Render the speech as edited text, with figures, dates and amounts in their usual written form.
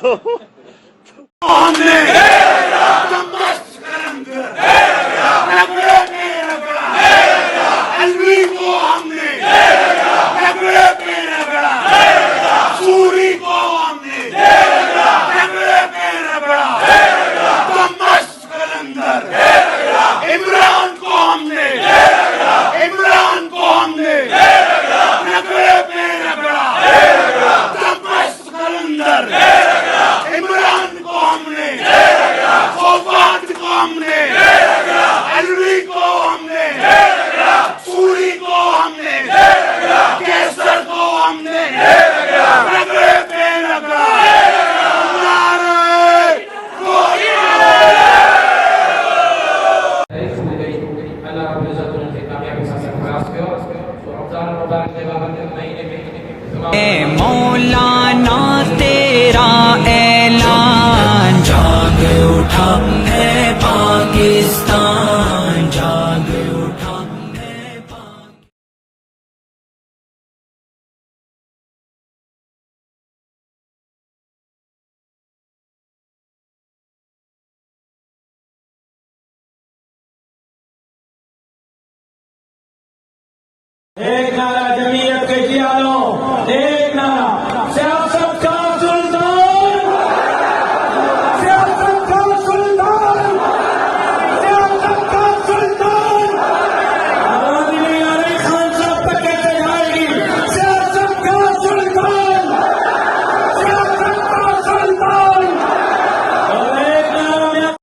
तो हमने अलवी को हमने रगड़े पे रगड़ा, सूरी को हमने रगड़े पे रगड़ा, दमश्क कलंदर इमरान को हमने रगड़े पे रगड़ा, दमश्क कलंदर इमरान को हमने, फोफात को हमने, अलवी को हमने, सूरी को हमने, कैसर को हमने रगड़े पे रगड़ा। मौलाना तेरा ऐलान, जाग उठा है पाकिस्तान, जाग उठा है पाकिस्तान। एक नारा जमीयत के जियालों, एक नारा